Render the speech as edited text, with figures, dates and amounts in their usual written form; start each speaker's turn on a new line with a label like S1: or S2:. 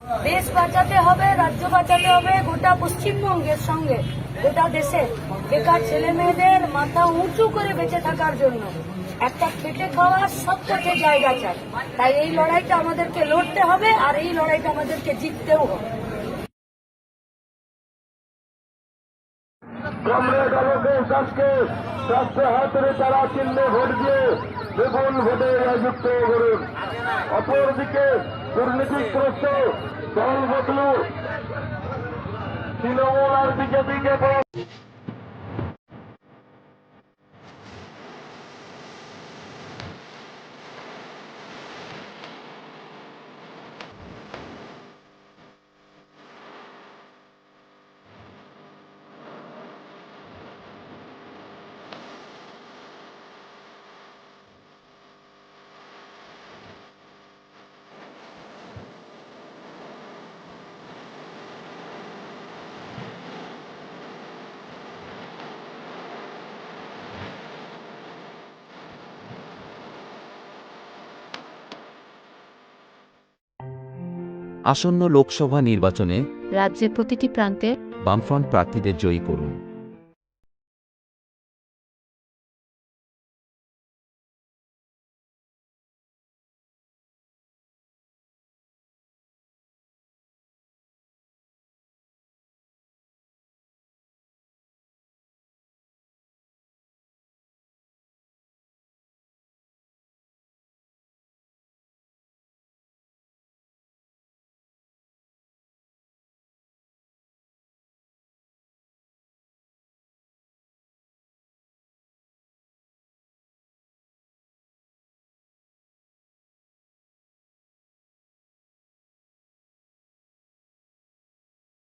S1: দেশ বাঁচাতে হবে, রাজ্য বাঁচাতে হবে, গোটা পশ্চিমবঙ্গের সঙ্গে গোটা দেশে বেকার ছেলে মেয়েদের মাথা উঁচু করে বেঁচে থাকার জন্য একটা খেটে খাওয়ার সবকটা জায়গা চাই। তাই এই লড়াইটা আমাদেরকে লড়তে হবে, আর এই লড়াইটা আমাদেরকে জিততেও হবে।
S2: কমরেড অলোকেশ দাসকে 400 হাতের তারা চিহ্নে ভোট দিয়ে বিপুল ভোটে জয়যুক্ত করুন। অপরদিকে দুর্নীতিগ্রস্ত দল বদলু তৃণমূল আর বিজেপিকে
S3: আসন্ন লোকসভা নির্বাচনে
S4: রাজ্যের প্রতিটি প্রান্তে
S3: বামফ্রন্ট প্রার্থীদের জয়ী করুন।